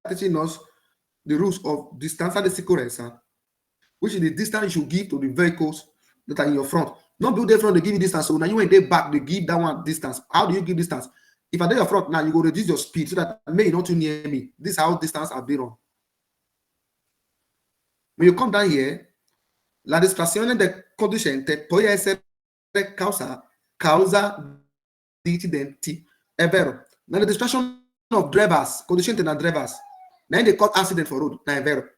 teaching us the rules of distanza de segurança, which is the distance you give to the vehicles that are in your front. Not build there front, they give you distance. So now you ain't there back, they give that one distance. How do you give distance? If I do your front now, you go reduce your speed so that may not too near me. This is how distance I've been on. When you come down here, la distrazione del conducente può essere causa di incidenti. È vero. Now the distraction of drivers, conducente na drivers. Now they cause accident for road. È vero.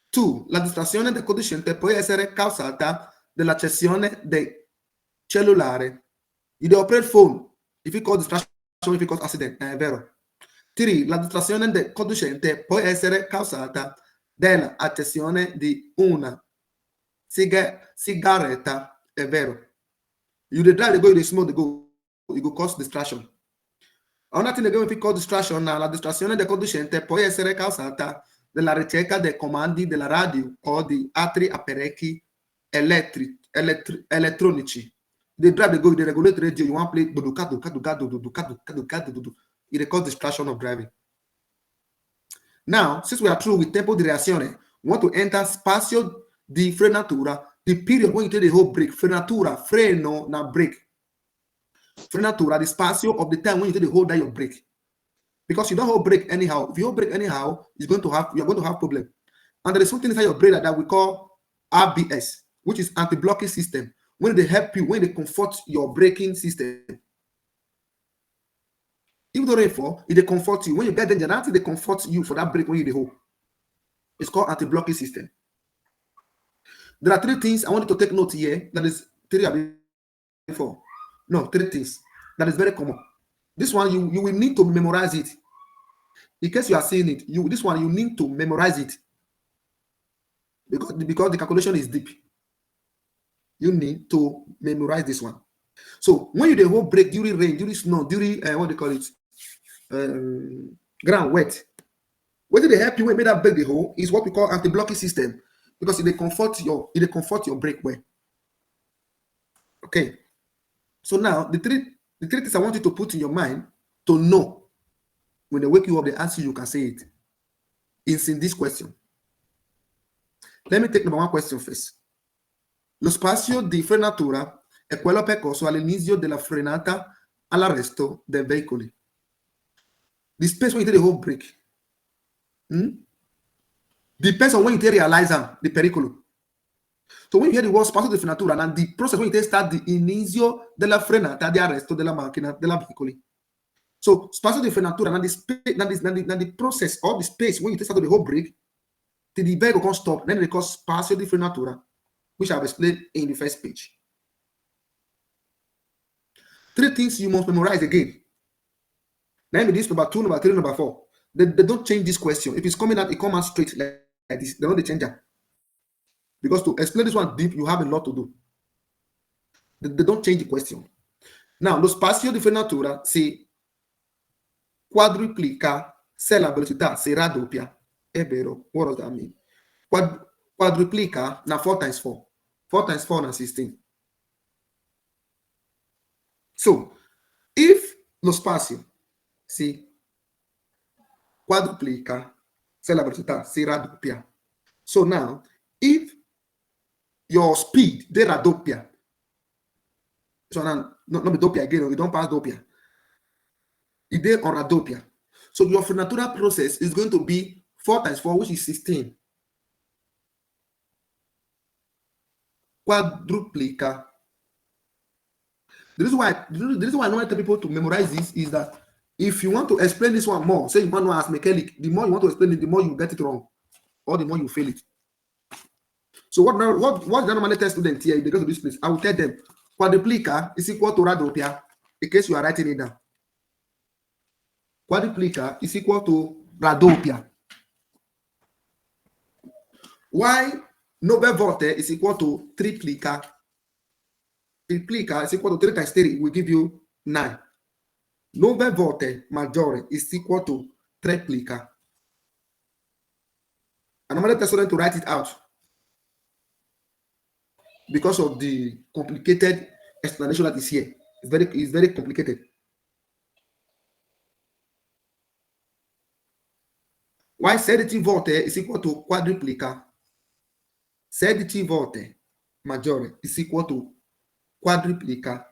2. La distrazione del conducente può essere causata dall'accessione del cellulare. You dey operate phone. If you cause distraction, if you cause accident. È vero. 3. La distrazione del conducente può essere causata dall'accessione di una sigaretta. È vero. You dey drive, they go, you dey smoke, they go. You go cause distraction. Another thing again, if you cause distraction, la distrazione del conducente può essere causata dalla ricerca dei comandi della radio o di altri apparecchi elettronici. They drive, they go, they regulate radio, you want to play, it dey cause distraction of driving. Now, since we are through with tempo di reazione, we want to enter spazio di frenatura, the period when you take the whole break. Frenatura, freno, na break. Frenatura, the spazio of the time when you take the whole day your break. Because you don't hold brake anyhow. If you hold brake anyhow, you're going to have problem. And there is something inside your brain that we call ABS, which is anti-blocking system. When they help you, when they comfort your braking system. Even though therefore, if they comfort you, when you get danger, that's they comfort you for that brake when you hold. It's called anti-blocking system. There are 3 things I want you to take note here. That is 3 4. No, 3 things. That is very common. This one, you will need to memorize it. In case you are seeing it, this one, you need to memorize it. Because the calculation is deep. You need to memorize this one. So, when you the whole break during rain, during snow, during, what they call it? Ground wet. Whether they help you when make that break the hole is what we call anti-blocking system. Because they comfort your brake way. Okay. So now, the three things I want you to put in your mind to know when they wake you up, they ask you, you can say it. It's in this question. Let me take number 1 question first. Lo spazio di frenatura è quello percorso all'inizio della frenata all'arresto dei veicoli. The space when you take the whole break depends on when you take realize the pericolo. So when you hear the word spazio di frenatura, and the process when you start the inizio della frenata di arresto della macchina, della veicoli. So spazio di frenatura, and the process or the space when you start the whole break, till the vehicle can stop, then they call spazio di frenatura, which I've explained in the first page. 3 things you must memorize again. Let me this number 2, number 3, number 4. They don't change this question. If it's coming out, it comes out straight like this. They don't change that. Because to explain this one deep, you have a lot to do. They don't change the question. Now, lo spazio di frenatura si quadruplica se la velocità si raddoppia. È vero. What does that mean? Quadruplica na 4 times 4. 4 times 4 na 16. So, if lo spazio si quadruplica se la velocità si raddoppia. So now, if your speed, they raddoppia. So now, not be doppia again, you don't pass doppia. If they on raddoppia. So your frenatura process is going to be 4 times 4, which is 16. Quadruplica. The reason why I don't tell people to memorize this is that if you want to explain this one more, say you want to ask mechanic, the more you want to explain it, the more you get it wrong, or the more you fail it. So what the normally tell students here, if they go to this place, I will tell them quadruplica is equal to raddoppia, in case you are writing it down. Quadruplica is equal to raddoppia. Why 9 volte is equal to triplica? Triplica is equal to 3 times 3 will give you 9. 9 volte maggiore is equal to triplica. And I'm going to tell students to write it out because of the complicated explanation that is here. It's very complicated. Y 16 volte is equal to quadruplica. 16 volte maggiore is equal to quadruplica.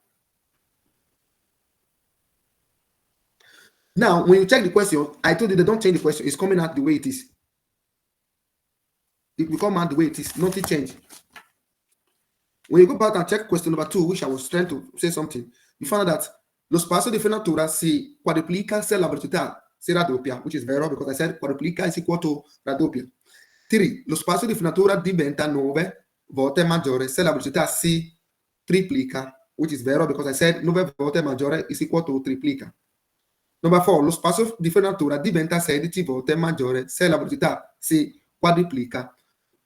Now, when you check the question, I told you they don't change the question. It's coming out the way it is. It will come out the way it is. Nothing change. When you go back and check question number 2, which I was trying to say something, you find out that lo spazio di frenatura si quadruplica se la velocità si raddoppia, which is vero because I said quadruplica is equal to raddoppia. 3. Lo spazio di frenatura diventa 9 volte maggiore se la velocità si triplica, which is vero because I said 9 volte maggiore is equal to triplica. Number 4. Lo spazio di frenatura diventa 16 volte maggiore se la velocità si quadruplica.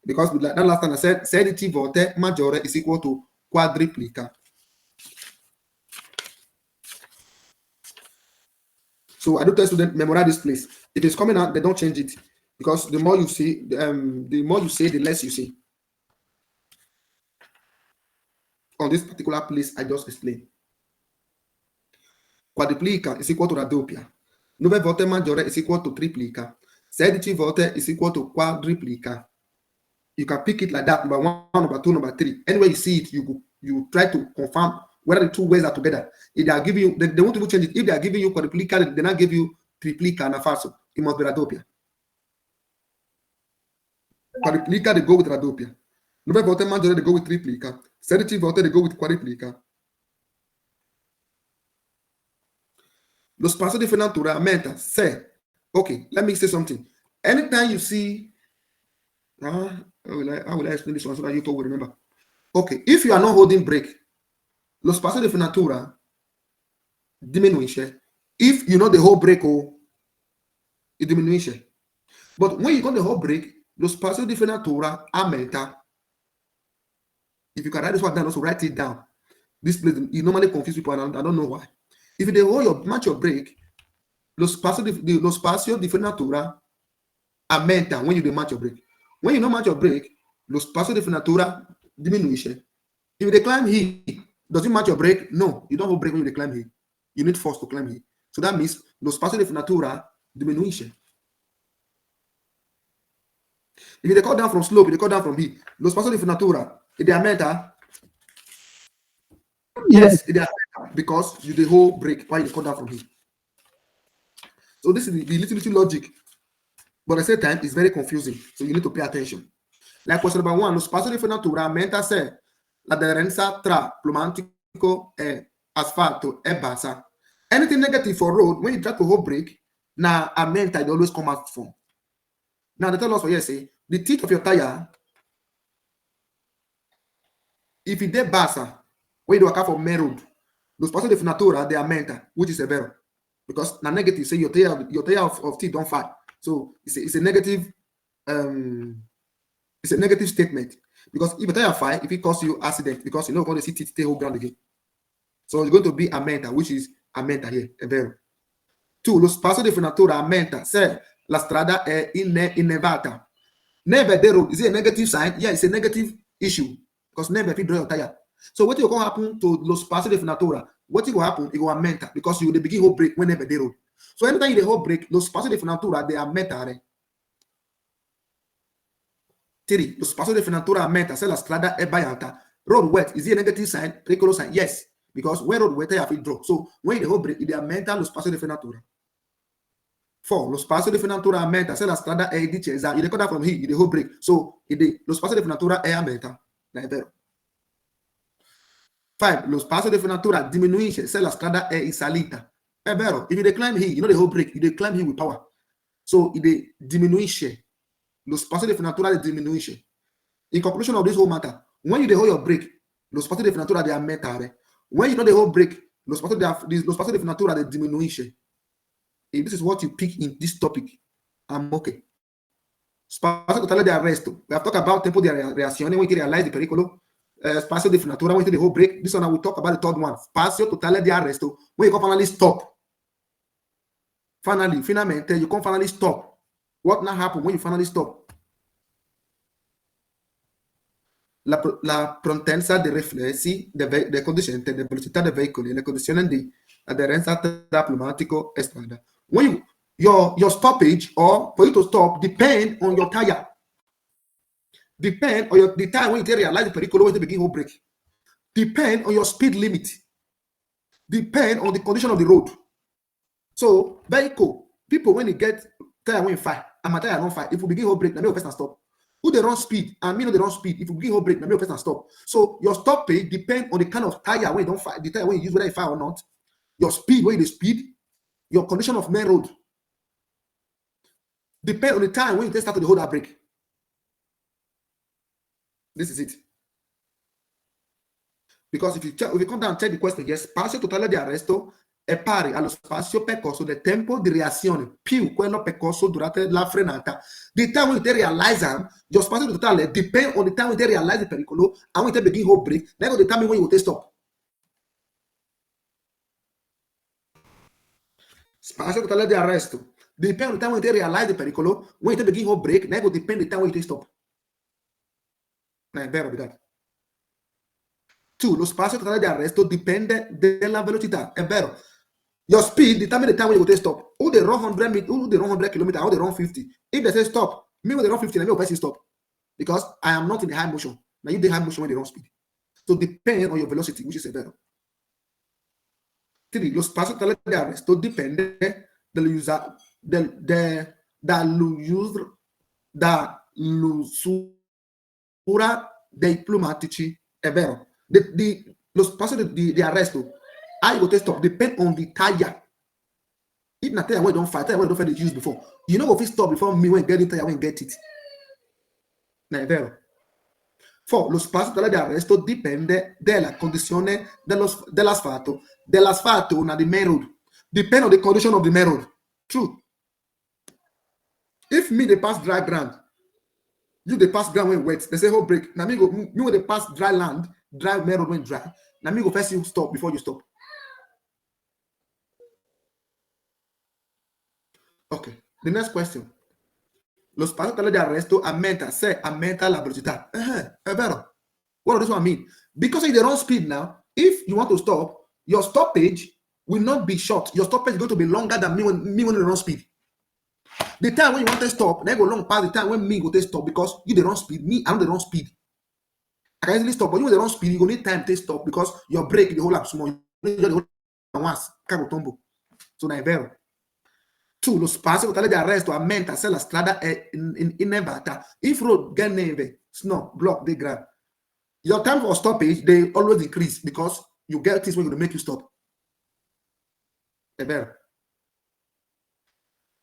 Because that last time I said 16 volte maggiore is equal to quadruplica. So I do tell students memorize this place. If it's coming out, they don't change it because the more you see, the more you say, the less you see. On this particular place, I just explained. Quadruplica is equal to raddoppia. 9 volte maggiore is equal to triplica. 16 volte is equal to quadruplica. You can pick it like that, number 1, number 2, number 3. Anywhere you see it, you try to confirm whether the two ways are together. If they are giving you, they want to change it. If they are giving you quadruplica, they not give you triplica and a falso. It must be raddoppia. Quadruplica, they go with raddoppia. 9 volte maggiore, they go with triplica. 16 volte, they go with quadruplica. Lo spazio di frenatura aumenta se. Okay, let me say something. Anytime you see, how will I explain this one so that you will remember? Okay, if you are not holding brake, lo spazio di frenatura diminuisce. If you know the whole brake, it diminuisce. But when you got the whole brake, lo spazio di frenatura aumenta. If you can write this one down, also write it down. This place, you normally confuse people, and I don't know why. If they hold match your brake, lo spazio di frenatura aumenta when you match your brake. When you don't match your brake, lo spazio di frenatura diminuisce. If they climb here, does it match your brake? No, you don't hold brake when you climb here. You need force to climb here. So that means lo spazio di frenatura diminuisce. If they cut down from slope, they cut down from here, lo spazio di frenatura, if they aumenta, yes, it is because you the whole brake while you cut down from here. So this is the little logic, but at the same time it's very confusing. So you need to pay attention. Like question number 1, lo spazio di frenatura aumenta se l'aderenza tra pneumatico e asfalto è bassa. Anything negative for road, when you try to hold brake, now aumenta, it always come out from. Now they tell us for here, say the teeth of your tire, if it is bassa, when you do a car for main road, lo spazio di frenatura they aumenta, which is a vero. Because now negative say your tire of teeth don't fight. So it's a negative statement. Because if your tire fight, if it causes you accident, because you know going to see teeth stay whole ground again. So it's going to be aumenta, which is aumenta here, a vero. 2, lo spazio di frenatura aumenta se la strada è innevata. Never the road, is it a negative sign? Yeah, it's a negative issue. Because never if you draw your tire. So what will happen to lo spazio di frenatura? What will happen? It will aumenta because you will begin whole brake whenever they road. So anytime you whole brake, lo spazio di frenatura they aumentare. 3. Lo spazio di frenatura aumenta se la strada è bagata. Road wet, is it a negative sign? Pericolo sign? Yes, because when road wet, you have to draw. So when you whole brake, it aumenta lo spazio di frenatura. 4. Lo spazio di frenatura aumenta se la strada è discesa. You record that from here, you whole brake. So lo spazio di frenatura è aumenta. È vero. 5. Lo spazio di frenatura diminuisce se la strada è in salita. È vero. If you climb here, you know the whole brake, you climb here with power. So it diminuisce. Lo spazio di frenatura diminuisce. In conclusion of this whole matter, when you hold your brake, lo spazio di frenatura di aumentare. When you know the whole brake, lo spazio di frenatura diminuisce. If this is what you pick in this topic, I'm okay. Spazio totale di arresto. We have talked about tempo di reazione when you realize the pericolo. Spazio di frenatura when you do the whole brake. This one I will talk about the third one. Spazio totale di arresto. When you can finally stop. Finalmente, you can finally stop. What now happen when you finally stop? La prontezza dei riflessi del conducente, la velocità dei veicoli, le condizioni di aderenza tra pneumatico e strada. When your stoppage or for you to stop depend on your tire. Depend on the time when you realize the vehicle when you begin whole brake. Depend on your speed limit. Depend on the condition of the road. So vehicle, people when they get tire when fire, and my tire not fire, if you begin whole brake, na me person stop. Who they run speed and me know they run speed. If you begin whole brake, na me person stop. So your stoppage depend on the kind of tire when you don't fire, the tire when you use whether you fire or not, your speed when you speed, your condition of main road. Depend on the time when you start to hold that brake. This is it. Because if you come down and check the question, yes, spazio totale di arresto è pari allo spazio percorso del tempo di reazione più quello percorso durante la frenata. The time when you realize your spazio totale depend on the time when you realize the pericolo and when you begin hold brake, then will determine when you will stop. Spazio totale di arresto depend on the time when you realize the pericolo, when you begin hold brake, then will depend on the time when you stop. È vero, ragazzi. 2. Lo spazio totale di arresto dipende dalla velocità. È vero. Your speed determine the time when you go stop. Who they run 100 meters, who they run 100 kilometers, how they run 50. If they say stop, me when they run 50, I will person stop. Because I am not in the high motion. Now you the high motion when they run speed. So depend on your velocity, which is severo. 3. Lo spazio totale di arresto dipende dall'usura dei pneumatici. È vero. Lo spazio di arresto, I go stop depend on the tire. If na tire wey don't fight, tire wey don't fight dey use before, you know go fit stop before me when get the tire when get it. Na è vero. 4. Lo spazio totale di arresto dipende dalla condizione dell'asfalto. Dell'asfalto na the main road. Depend on the condition of the main road. True. If me dey pass dry ground, you dey pass ground when wet, they say hold brake. Na me when dey pass dry land, dry main road when dry. Na me go first you stop before you stop. Okay. The next question. Lo spazio totale di arresto aumenta la velocità. È vero. What does this one mean? Because if they run speed now, if you want to stop, your stoppage will not be short. Your stoppage is going to be longer than me when they run speed. The time when you want to stop, they go long past the time when me go to stop because you they run speed. Me, I don't run speed. I can easily stop, but you when they run speed, you go need time to stop because your brake the whole up small. You need the whole once, cabo tombo. So na è vero. 2. Lo spazio totale di arresto aumenta se la strada è innevata. If road get neve, snow, block, they grab. Your time for stoppage, they always increase because you get things when you make you stop. È vero.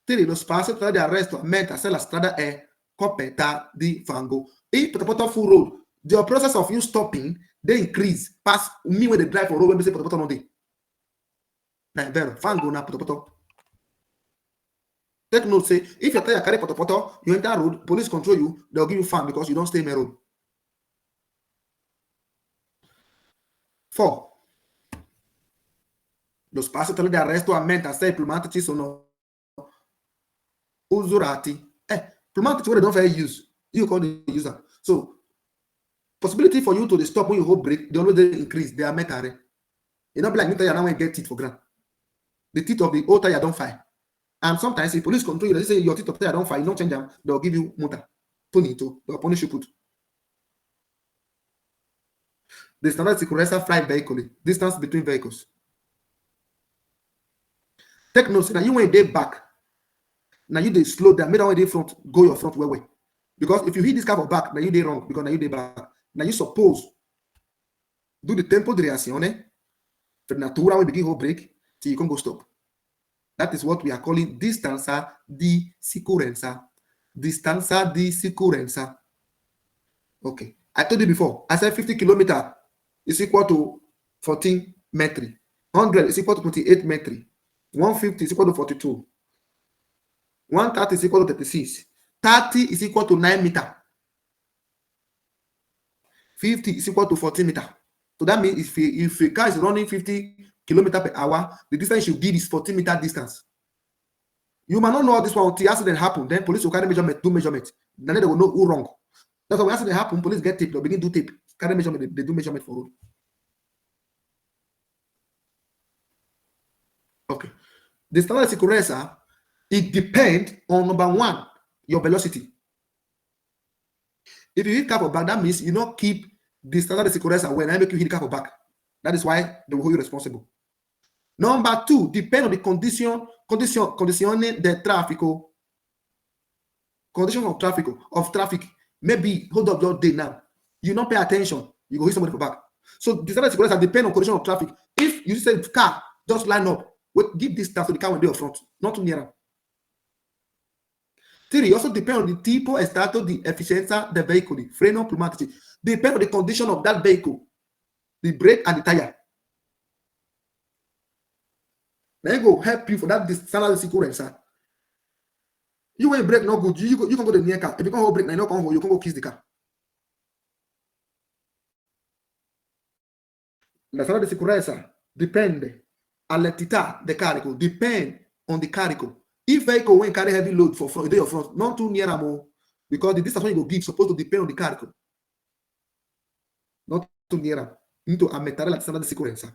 3. Lo spazio totale di arresto aumenta se la strada è coperta di fango. If the full road, the process of you stopping, they increase past me when they drive for road when they say potopoto no dey. Na è vero. Fango na potopoto. Take note, say, if your tire carry potopoto, you enter road, police control you, they'll give you fine because you don't stay in the road. 4. Lo spazio totale di arresto aumenta se i pneumatici sono usurati. Pneumatici wey they don't fair use, you call the user. So, possibility for you to stop when you hold brake, they always increase, they are metare. You not be like new tire now when you get teeth for ground. The teeth of the old tire don't fire. And sometimes if police control you, they say your teeth of tire don't fire, you don't change them, they'll give you multa. They'll punish you put. The standard sicurezza flight vehicle, distance between vehicles. Take note, now you when they back, now you they slow down, make that when they front, go your front way. Because if you hit this car for back, now you they wrong, because now you they back. Now you suppose do the tempo di reazione, frenatura when begin hold brake, till you can go stop. That is what we are calling distanza di sicurezza. Distanza di sicurezza. Okay. I told you before, I said 50 kilometers is equal to 14 metri. 100 is equal to 28 metri. 150 is equal to 42. 130 is equal to 36. 30 is equal to 9 meters. 50 is equal to 14 meters. So that means if a car is running 50 kilometers per hour, the distance you give is 14 meter distance. You might not know this one until accident happen. Then police will carry measurement, do measurement. Then they will know who wrong. That's why when accident happen, police get tape, they'll begin to do tape. Carry measurement, they do measurement for road. Okay. The standard sicurezza it depends on number one, your velocity. If you hit car for back, that means you not keep the standard de segurança when I make you hit car for back. That is why they will hold you responsible. Number two, depend on the condition de tráfico. Condition of traffic. Maybe hold up your day now. You not pay attention, you go hit somebody for back. So the standard de segurança depend on condition of traffic. If you say car just line up, give distance to the car when they are front, not too near. Three, also depend on the tipo e stato di efficienza del veicolo, freno, pneumatici. Depend on the condition of that vehicle, the brake and the tire. Then go help you for that standard de segurança. You when brake not good, you can go to the near car. If you can't hold brake, you can go kiss the car. La standard de segurança depende all'entità del carico, depend on the carico. If vehicle when carry heavy load for front, day front, not too near more, because the distance when you go give supposed to depend on the carico. Not too near. You need to aumentare la standard de segurança.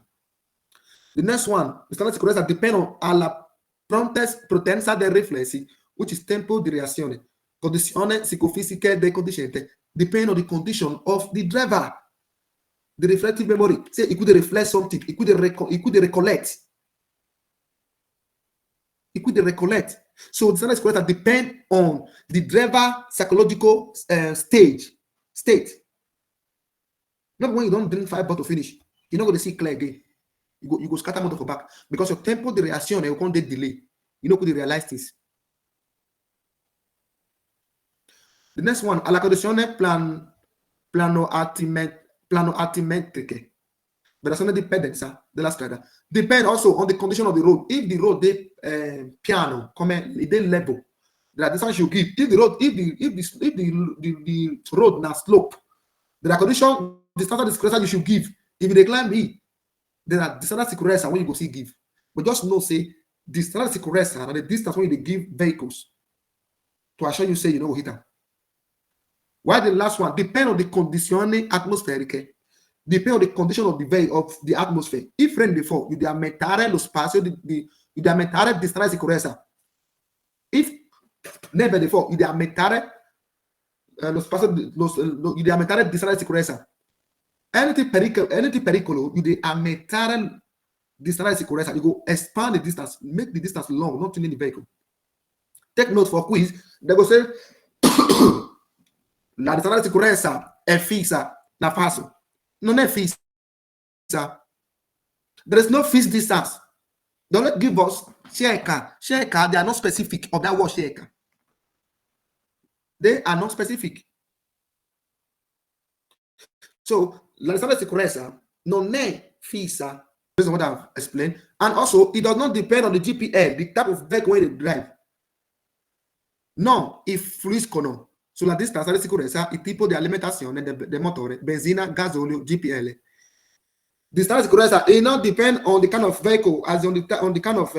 The next one, the standard de segurança depend on alla potenza dei riflessi, which is tempo di reazione, condizione psicofisiche del conducente, depend on the condition of the driver. The reflective memory, say it could reflect something, it could recollect. It could recollect. So the standard de segurança depend on the driver psychological state. Not when you don't drink 5 bottles finish, you're not going to see clear again. You go scatter motor for back because your tempo di reazione will come delay. You know, could realize this. The next one, alla condizione plano-altimetriche. Variazione di pendenza della strada. Depend also on the condition of the road. If the road is piano, come the level, the distance you give. If the road now slope, the condition, the standard de you should give. If they climb it, there are the standard de when you go see give. But just know, say, the standard de and the distance when they give vehicles to assure you, say, you know, hit them. Why the last one? Depend on the condizioni atmosferiche. Depend on the condition of the atmosphere. If rain before, you aumentare lo spazio you aumentare di standard de sicurezza. If neve before, you aumentare lo spazio you aumentare di standard de sicurezza. Anything pericolo, you aumentare di standard de sicurezza. You go expand the distance, make the distance long, not in the vehicle. Take note for quiz. They go say la distanza di sicurezza è fissa na fase. Non è fissa. There is no fixed distance. Don't give us circa. They are not specific of that word circa. They are not specific. So, la distanza di sicurezza non è fissa. Based on what I've explained. And also, it does not depend on the GPL, the type of vehicle they drive. No, if fluiscono sulla distanza di sicurezza il tipo di alimentazione del motore, benzina, gasolio, GPL. Distanza di sicurezza, it not depend on the kind of vehicle, as on the kind of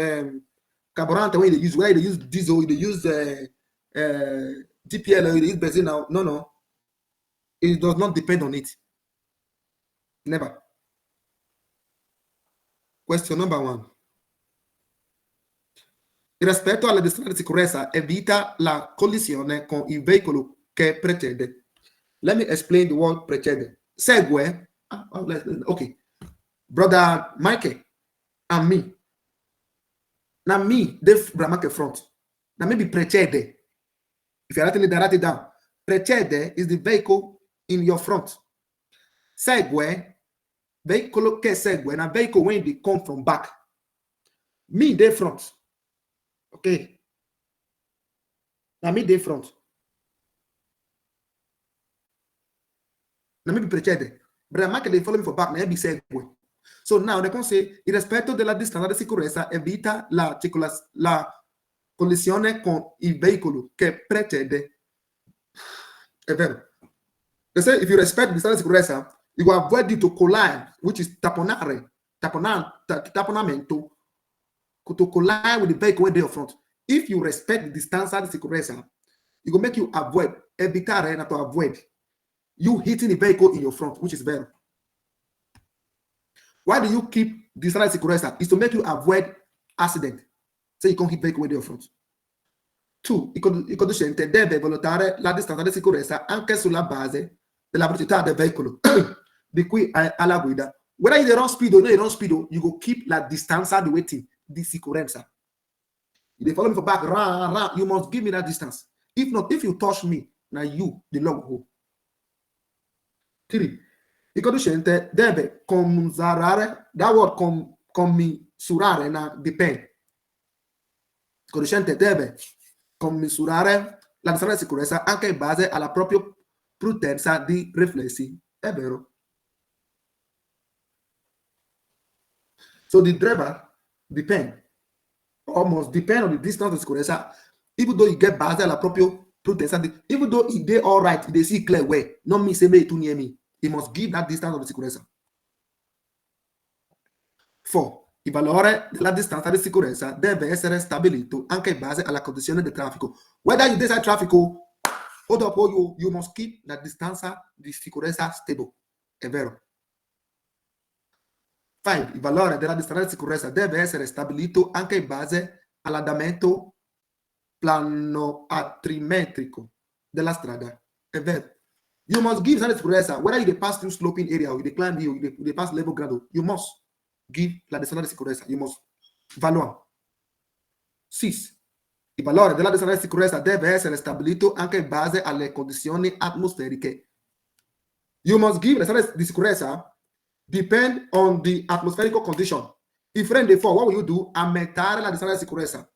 carburant where they use, diesel, they use GPL, they use benzina. No. It does not depend on it. Never. Question number 1. Rispetto alla distanza di sicurezza, evita la collisione con il veicolo che precede. Let me explain the word precede. Segue. Okay. Brother Michael and me. Now me, the Brother front. Now maybe precede. If you're writing it down. Precede is the vehicle in your front. Segue, veicolo che segue, na vehicle when they come from back. Me, the front. Okay. Now me dey front. Now me be precede. Brother Michael dey follow me for back. Now be segue. So now they can say, il rispetto della distanza di sicurezza evita la collisione con il veicolo che precede. È vero. They say if you respect the distanza di sicurezza, you will avoid it to collide, which is taponamento. To collide with the vehicle when they are front. If you respect the distance di sicurezza, it will make you evitare, not to avoid you hitting the vehicle in your front, which is better. Why do you keep distance di sicurezza? Is to make you avoid accident. So you can't hit vehicle when they are front. 2. Il conducente deve valutare la distanza di sicurezza anche sulla base della velocità del veicolo di qui alla guida. Whether you run speed or no, you run speed, you go keep la distanza di waiting di sicurezza. If they follow me for back, run, you must give me that distance. If not, if you touch me, now you, the long hole. 3. Il conducente deve commisurare, that word commisurare, na dipende. Il conducente deve commisurare la distanza di sicurezza anche in base alla propria prudenza di riflessi. È vero. So the driver almost depend on the distance of sicurezza, even though you get base alla propria prudenza, even though they all right, they see clear way, not me say me too near me. He must give that distance of sicurezza. 4. Il valore della distanza di sicurezza deve essere stabilito anche in base alla condizione del traffico. Whether you decide traffic, hold up, you must keep la distanza di sicurezza stable. È vero. 5. Il valore della distanza di sicurezza deve essere stabilito anche in base all'andamento planometrico della strada. È vero. You must give distanza di sicurezza, whether you pass through sloping area or you climb hill, you pass level ground, you must give la distanza di sicurezza. You must value. 6. Il valore della distanza di sicurezza deve essere stabilito anche in base alle condizioni atmosferiche. You must give la distanza di sicurezza depend on the atmospheric condition. If rain dey fall, what will you do? Aumentare la distanza di sicurezza.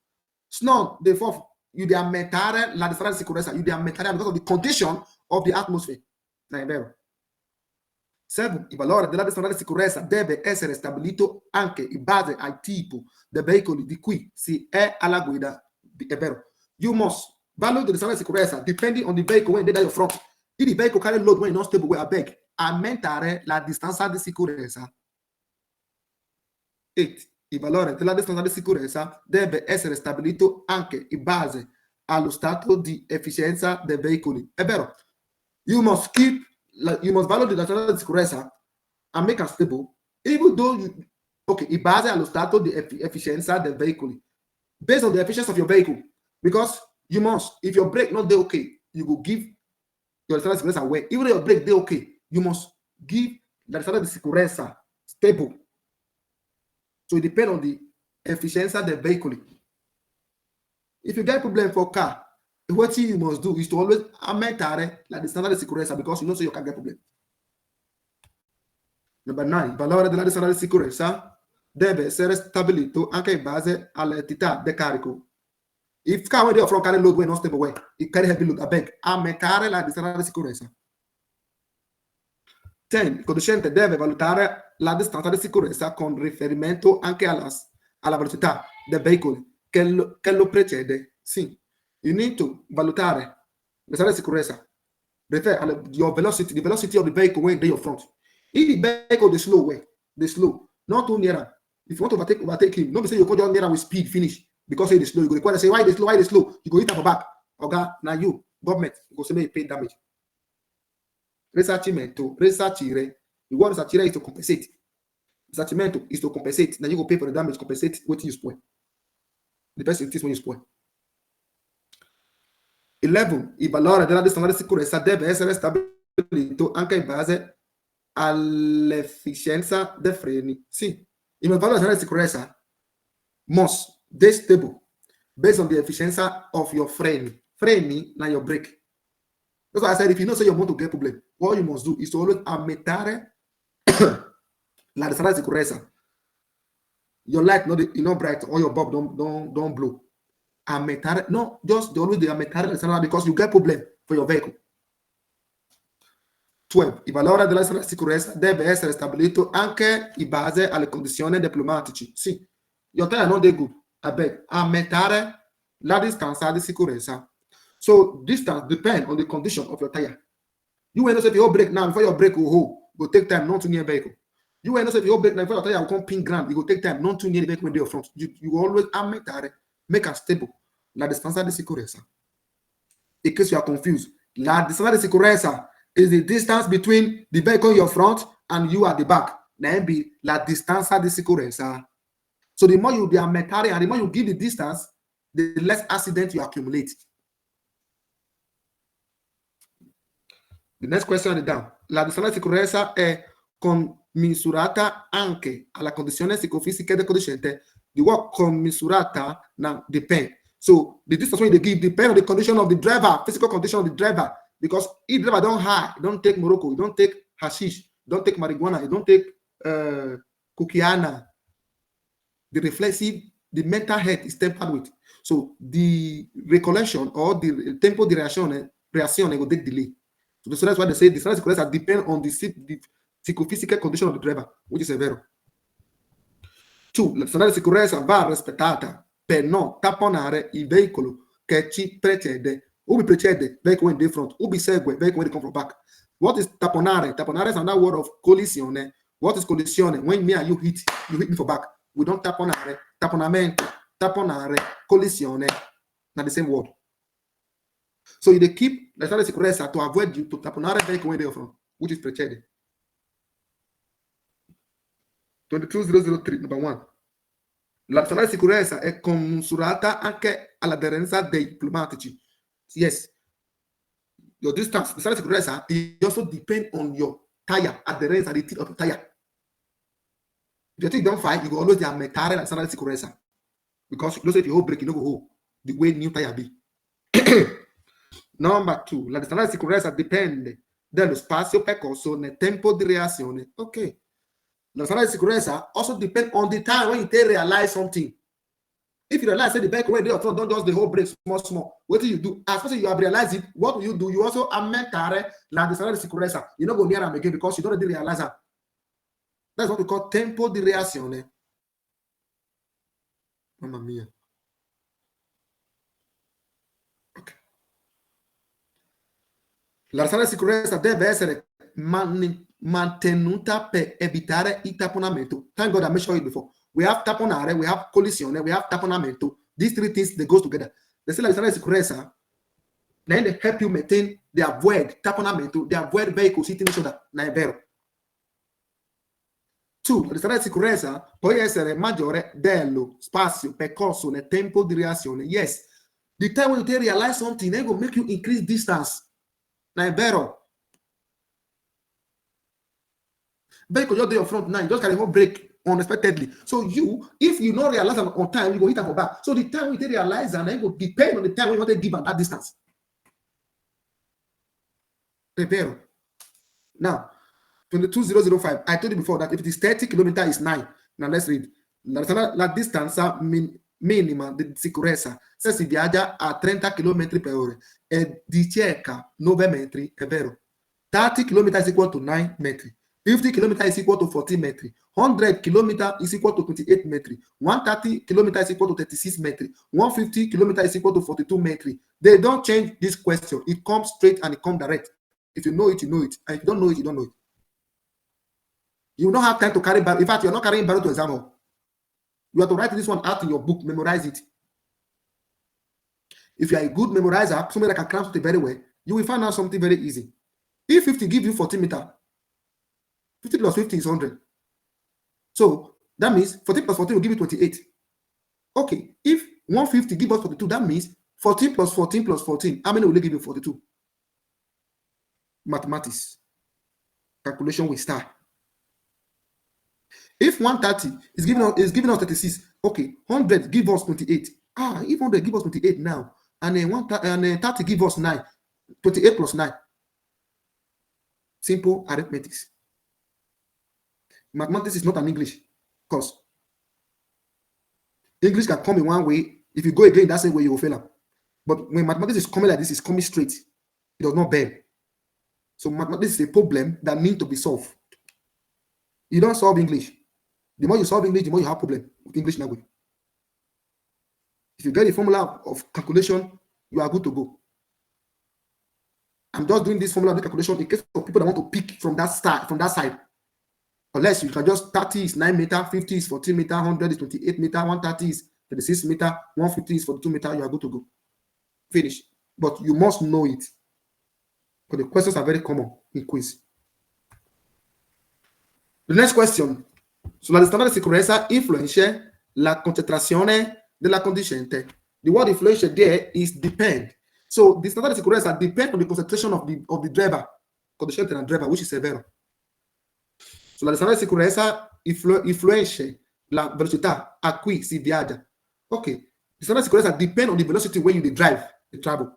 Snow dey fall, you dey aumentare la distanza di sicurezza. You dey aumentare because of the condition of the atmosphere. È vero. 7. Il valore della distanza di sicurezza deve essere stabilito anche in base al tipo dei veicoli di cui si è alla guida. È vero. You must value the distanza di sicurezza depending on the vehicle when they are your front. If the vehicle carry load when not stable, way abeg, aumentare la distanza di sicurezza. 8. Il valore della distanza di sicurezza deve essere stabilito anche in base allo stato di efficienza dei veicoli. È vero. You must value the distanza di sicurezza and make it stable, even though in base allo stato di efficienza dei veicoli. Based on the efficiency of your vehicle. Because you must, if your brake not dey okay, you go give your distanza di sicurezza away. Even though your brake dey okay, you must give la distanza di sicurezza stable. So it depends on the efficiency del veicoli. If you get problem for car, what you must do is to always aumentare la distanza di sicurezza because you know so you can get problem. Number 9. Il valore della distanza di sicurezza deve essere stabilito anche in base all'entità del carico. If car wey dey front carry load wey not stable way, it carry heavy load, abeg, aumentare la distanza di sicurezza. 10. Il conducente deve valutare la distanza di sicurezza con riferimento anche alla velocità del veicolo che lo precede. Sì. You need to valutare la distanza di sicurezza. Refer your velocity, the velocity of the vehicle when they your front. If the vehicle dey slow, not too near am. If you want to overtake him, no be say you go just near am with speed finish because say dey slow. You go require say why dey slow? You go hit am for back. Oga, na you, government, go say make you pay damage. Risarcimento, risarcire. The word risarcire is to compensate. Risarcimento is to compensate. Now you go pay for the damage, compensate what you spoil. The person is when you spoil. 11. Il valore della distanza di sicurezza deve essere stabilito anche in base all'efficienza dei freni. Sì, il valore della sicurezza must be stable based on the efficiency of your freni. Freni na your brake. That's why I said if you know say you want to get problem, what you must do is to always aumentare la distanza di sicurezza. Your light not bright or your bulb don't blow. Aumentare, no, just always aumentare la distanza because you get problem for your vehicle. 12. Il valore della distanza di sicurezza deve essere stabilito anche in base alle condizioni diplomatiche. Sì, your tire not dey good, abeg, aumentare la distanza di sicurezza. So distance depends on the condition of your tire. You will know if your brake now before your brake will hold, go take time not to near vehicle. You will know if your brake now before your tire will come pin ground, it will take time not to near the vehicle when they are front. You always aumentare, make it stable. La distanza di sicurezza. In case you are confused, la distanza di sicurezza is the distance between the vehicle in your front and you at the back. Then be la distanza di sicurezza. So the more you be aumentare and the more you give the distance, the less accident you accumulate. The next question è down. La distanza di sicurezza è commisurata anche alla condizione psicofisica del conducente. The word commisurata now depend. So the distance when they give depend on the condition of the driver, physical condition of the driver. Because if driver don't high, don't take Morocco, don't take hashish, don't take marijuana, don't take kukiana, the reflexive, the mental health is tempered with. So the recollection or the tempo di reazione will take delay. So that's why they say the standard sicurezza depend on the psychophysical condition of the driver, which is vero. 2. La standard sicurezza va rispettata per non tamponare il veicolo che ci precede. Ubi precede, vehicle in front. Ubi segue, vehicle when they come from back. What is tamponare? Tamponare is another word of collisione. What is collisione? When me and you hit me for back. We don't tamponare, tamponamento, tamponare, collisione. Not the same word. So they keep la strada di sicurezza to avoid you to tamponare vehicle when they are front, which is precede. 22003, number 1. La strada di sicurezza è commisurata anche all'aderenza dei pneumatici. Yes. Your distance, the strada di sicurezza, it also depend on your tire, adherence at the tip of the tire. If your teeth don't fight, you go always aumentare la strada di sicurezza. Because you know if you hold brake, you don't go hold the way new tire be. Number 2, la distanza di sicurezza dipende dallo spazio percorso nel tempo di reazione. Ok. La distanza di sicurezza also depend on the time when you realize something. If you realize that the bike when they are front, don't just the whole brake small. What do you do? As soon as you have realized it, what will you do? You also aumentare la distanza di sicurezza. You don't go near them again because you don't already realize that. That's what we call tempo di reazione. Mamma mia. Okay. La distanza di sicurezza deve essere mantenuta per evitare il tamponamento. Thank God I mentioned it before. We have tamponare, we have collisione, we have tamponamento. These 3 things, they go together. They say la distanza di sicurezza, then they help you maintain, they avoid tamponamento, they avoid vehicles hitting each other. Non è vero. 2. La distanza di sicurezza può essere maggiore dello spazio percorso nel tempo di reazione. Yes. The time when you realize something, they will make you increase distance. Non è vero. Vehicle just there front now, you just carry one brake unexpectedly. So you, if you don't realize them on time, you go hit them for back. So the time you realize and then will depend on the time when you want to give them that distance. Prepare. Now, 22005. I told you before that if it is 30 kilometers, is 9. Now let's read. La distanza minima di sicurezza se si viaggia a 30 km per ora è di circa 9 metri, è vero. 30 km is equal to 9 metri. 50 km is equal to 14 metri. 100 km is equal to 28 metri. 130 km is equal to 36 metri. 150 km is equal to 42 metri. They don't change this question. It comes straight and it comes direct. If you know it, you know it. And if you don't know it, you don't know it. You don't have time to carry barrel. In fact, you're not carrying barrel to exam. You have to write this one out in your book, memorize it. If you are a good memorizer, somebody that can cram something very well, you will find out something very easy. If 50 give you 40 meters, 50 plus 50 is 100. So that means 40 plus 14 will give you 28. Okay, if 150 give us 42, that means 14 plus 14 plus 14. How many will they give you 42? Mathematics. Calculation will start. If 130 is giving us 36, okay, 100 give us 28. If 100 give us 28 now, and then 30 give us 9. 28 plus 9. Simple arithmetics. Mathematics is not an English course. English can come in one way. If you go again that same way, you will fail them. But when mathematics is coming like this, it's coming straight. It does not bend. So mathematics is a problem that needs to be solved. You don't solve English. The more you solve English, the more you have problem with English language. If you get the formula of calculation, you are good to go. I'm just doing this formula of calculation in case of people that want to pick from that side. Unless you can just 30 is 9 meter, 50 is 14 meter, 100 is 28 meter, 130 is 36 meter, 150 is 42 meter, you are good to go. Finish. But you must know it. Because the questions are very common in quiz. The next question. Sulla distanza di sicurezza influisce la concentrazione della conducente. The word influential there is depend. So the standard di sicurezza depend on the concentration of the driver, conducente and driver, which is severo. So la standard di sicurezza influisce la velocità a cui si viaggia. Okay, the standard di sicurezza depend on the velocity when you drive, the travel.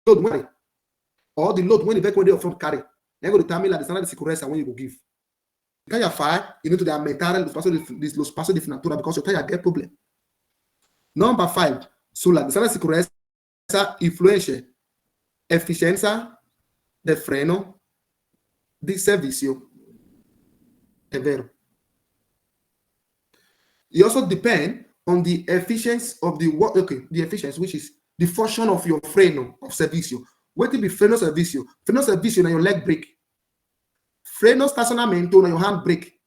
Load money or the load when the vehicle dey front carry, then go determine the standard di sicurezza when you go give. The tire fire, you need to aumentare lo spazio di frenatura because your tire get problem. Number 5, sulla standard di sicurezza influisce efficienza del freno di servizio. È vero. It also depend on the efficiency of the work. Okay, the efficiency, which is the function of your freno of servizio. What will be freno servizio? Freno servizio na your leg brake. Freno estacionamento na your hand brake.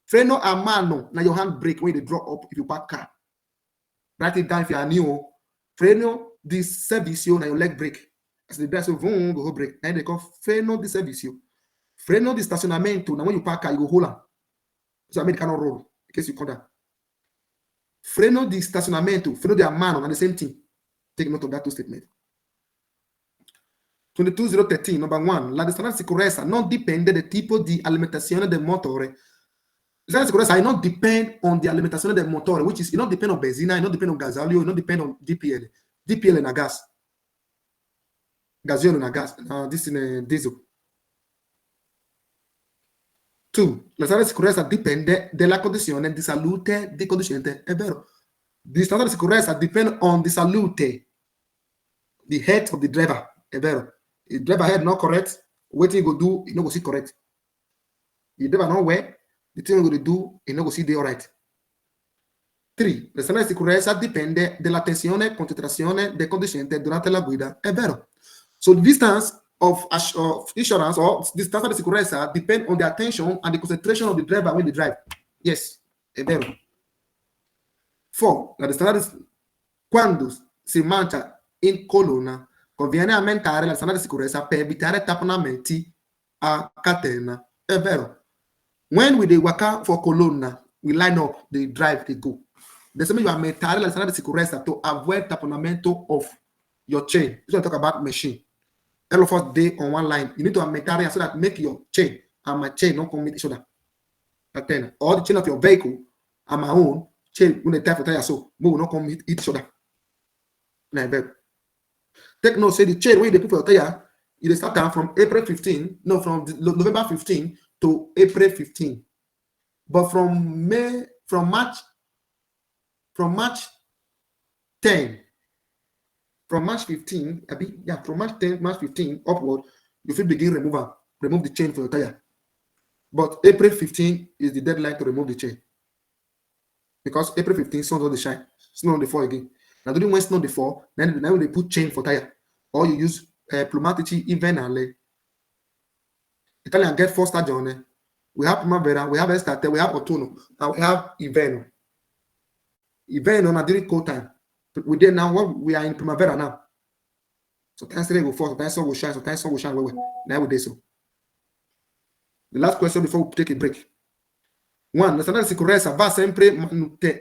Freno a mano na your hand brake when they draw up if you park car. Write it down if you are new. Freno di servizio na your leg brake. As the drive go hold brake. Now they call freno di servizio. Freno di estacionamento na when you park car you go hold on. So I mean cannot roll in case you come down. Freno di estacionamento, freno di a mano, na the same thing. Take note of that two statements. 22013, number 1. La standard di sicurezza non dipende del tipo di alimentazione del motore. La standard di sicurezza not depend on the alimentazione del motore, which is it not depend on benzina, it not depend on gasolio, it not depend on DPL. DPL na gas. Gasolio na gas. This is diesel. 2. La standard di sicurezza dipende della condizione di salute del conducente. È vero. The standard di sicurezza depend on the salute, the health of the driver. È vero. If the driver head not correct, what he go do, he no go see correct. If the driver not well, the thing he go do, he no go see dey alright. 3. La standard di sicurezza dipende dall'attenzione e concentrazione del conducente durante la guida. È vero. So the distance of insurance or the standard di sicurezza depend on the attention and the concentration of the driver when they drive. Yes, è vero. 4. La standard quando si mangia in colonna conviene aumentare la standard di sicurezza per evitare tapponamenti a catena. È vero. When we dey waka for colonna, we line up, they drive, they go. The same you aumentare la standard di sicurezza to avoid tapponamento of your chain. This one talk about machine. All of us dey on one line. You need to aumentare so that make your chain and my chain not come meet each other. Catena. Or the chain of your vehicle and my own chain when they tie for tire so we will not come meet each other. Like that. Take note, say the chain when they put for your tire, it start down from April 15, no, from November 15 to April 15. But from March 10, from March 15, from March 10, March 15 upward, you will begin remove the chain for your tire. But April 15 is the deadline to remove the chain. Because April 15, sun don't shine, snow on the fall again. Now, during when snow the fall, then they put chain for tire. Or you use pneumatici invernale. Italian get 4 stagione. We have primavera, we have estate, we have autunno, and we have inverno. Inverno na during cold time. We there now, we are in primavera now. Sometimes today will fall, sometimes sun will shine, sometimes sun will shine. Now we do so. The last question before we take a break. 1. La standard di sicurezza va sempre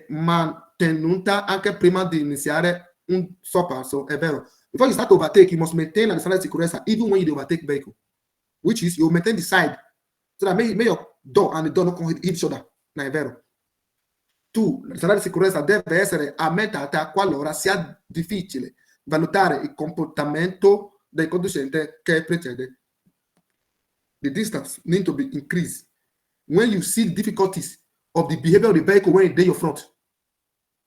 mantenuta anche prima di iniziare un sorpasso. È vero. Before you start to overtake, you must maintain the standard di sicurezza even when you overtake vehicle. Which is you maintain the side so that may your door and the door not come hit each other. No, è vero. 2. La standard di sicurezza deve essere aumentata qualora sia difficile valutare il comportamento del conducente che precede. The distance need to be increased when you see the difficulties of the behavior of the vehicle when it's in your front.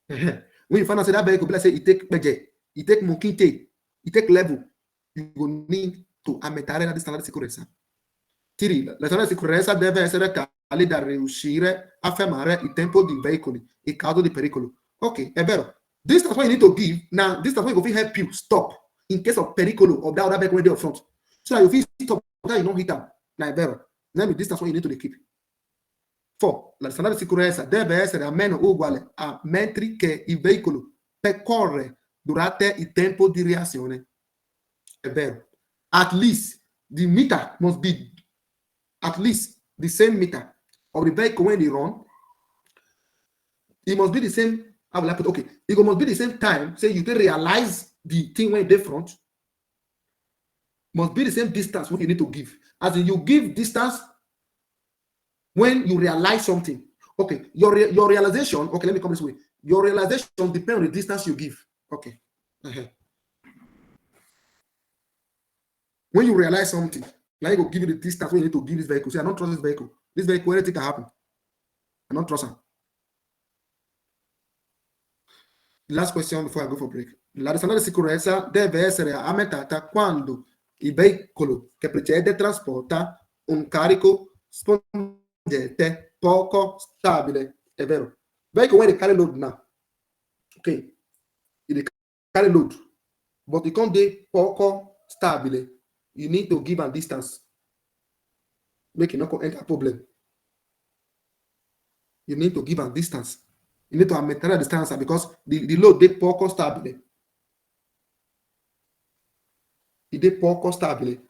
When you find out that vehicle, let's say it take budget, it take monkey tape, it take level, you will need to aumentare la standard di sicurezza. 3. La standard di sicurezza deve essere tale da riuscire a fermare il tempo di veicoli in caso di pericolo. Ok, è vero. This is what you need to give. Now, this is what will help you stop in case of pericolo of that other vehicle when they're front. So that you feel stop, that you don't hit them. Now, è vero. Then this is what you need to keep. 4. La standard di sicurezza deve essere almeno uguale a metri che il veicolo percorre durante il tempo di reazione. È vero. At least the meter must be at least the same meter of the vehicle when they run. It must be the same. How will I put? Okay, it must be the same time. Say you can realize the thing when they front. Must be the same distance what you need to give. As in you give distance when you realize something. Okay, your realization. Okay, let me come this way. Your realization depends on the distance you give. Okay. When you realize something, like you go give you the distance when you need to give this vehicle. Say, I don't trust this vehicle. This vehicle, anything can happen. I don't trust him. Last question before I go for break. La risposta di sicurezza deve essere aumentata quando il veicolo che precede trasporta un carico spingente poco stabile. È vero. Vehicle when they carry load now. Okay. They carry load. But it can't be poco stabile. You need to give a distance. Make it not enter problem. You need to give a distance. You need to maintain a distance because the load is poco stabile. It is poco stabile.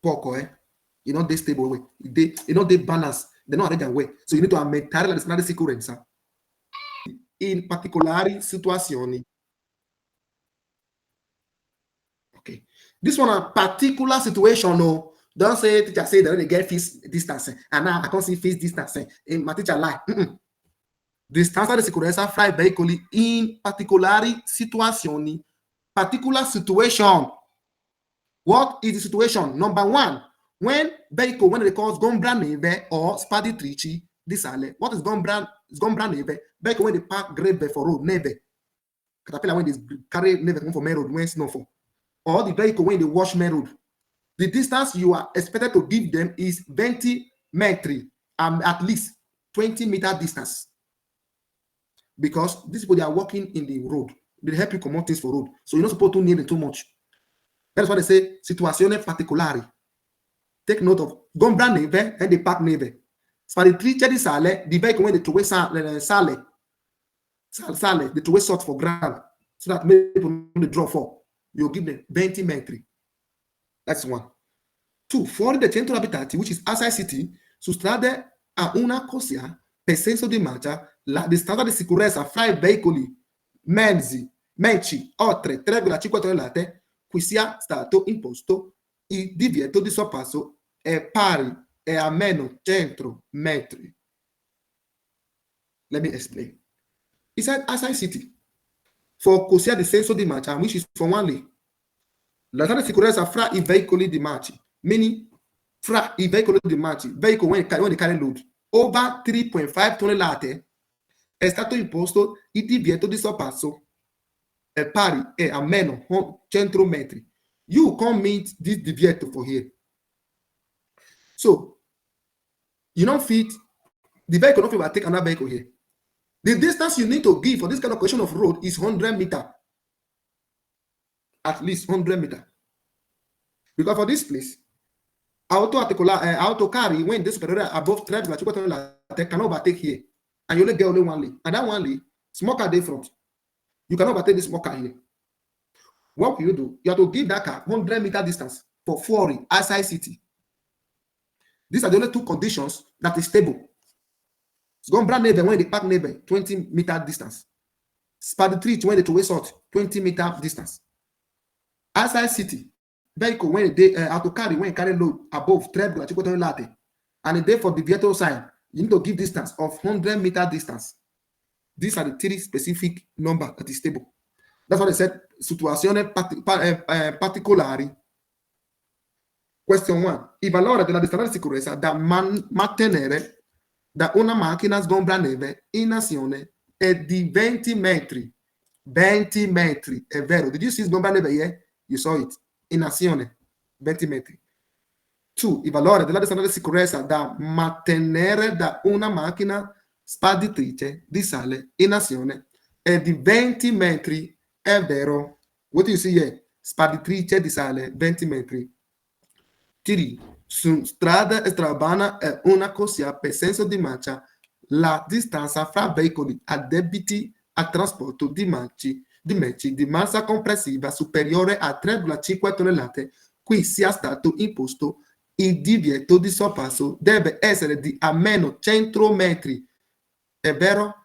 Poco, eh? You know, they stable way. You know, they balance. They're not ready way. So you need to aumentare la distanza di sicurezza. In particolari situazioni. Okay. This one a particular situation, no. Don't say teacher say that they get fixed distance. And now I can't see fixed distance. My teacher lie. Distanza di sicurezza fra i veicoli in particolari situazioni. Particular situation. What is the situation? Number one, when vehicle, when they cause gombra neve or spaditrici di sale. What is gombra neve? Vehicle when they park grave for road, neve. Caterpillar when they carry neve for main road, when snow for. Or the vehicle when they wash main road. The distance you are expected to give them is 20 metri, at least 20 meter distance. Because these people, they are walking in the road. They help you come out things for road. So you're not supposed to need it too much. That's why they say situazione particolari. Take note of gombra neve and the park neve. Spaditrice di sale, the vehicle when they throw sale, they throw salt for ground. So that people they draw for. You give them 20 metri. That's one. Two, fuori del centro abitati, which is outside city, su strade a una corsia per senso di marcia, la distanza di sicurezza fra i veicoli, mezzi, merci oltre 3,5 tonnellate, cui sia stato imposto il divieto di sorpasso è pari e a meno 100 metri. Let me explain. He said outside city, for corsia di senso di marcia, which is for one lane. La distanza di sicurezza fra i veicoli di merci, meaning fra i veicoli di merci, vehicle when they carry load, over 3,5 tonnellate, è stato imposto il divieto di sorpasso è pari e a meno 100 metri. You can't meet this divieto for here. So, you don't fit, the vehicle don't fit will take another vehicle here. The distance you need to give for this kind of question of road is 100 meters. At least 100 meters. Because for this place, auto carry when this superior above 3,5 tonnellate cannot overtake here. And you only get only one lane. And that one lane, small car day front. You cannot overtake this small car here. What will you do? You have to give that car 100 meter distance for 40 outside city. These are the only two conditions that is stable. It's going brand neighbor when they park neighbor, 20 meter distance. Spaditrice when they throw salt, 20 meter distance. Outside city, vehicle when they auto carry when carry load above 3,5 tonnellate, and a day for the vehicle sign, you need to give distance of 100 meter distance. These are the three specific number that is stable. That's what I said. Situazione particolari. Question 1. Il valore della distanza di sicurezza da mantenere da una macchina sgombra neve in azione è di 20 metri. 20 metri. È vero. Did you see sgombra neve here? You saw it. In azione. 20 metri. 2. Il valore della distanza di sicurezza da mantenere da una macchina spaditrice di sale in azione è di 20 metri. È vero. What do you see here? Spaditrice di sale, 20 metri. 3. Su strada extraurbana è una corsia per senso di marcia. La distanza fra veicoli adibiti al trasporto di merci di massa complessiva superiore a 3,5 tonnellate cui sia stato imposto il divieto di sorpasso deve essere di almeno 100 metri. È vero?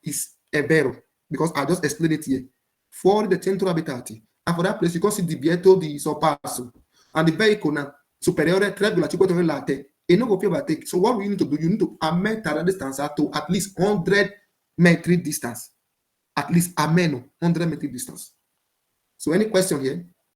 È vero. Because I just explained it here. Fuori dai centri abitati. And for that place, you can see divieto di sorpasso. And the vehicle superiore 3,5 tonnellate e non go più overtake. So what we need to do, you need to aumentare la distanza to at least 100 metri distance. At least almeno 100 metri distance. So any question here?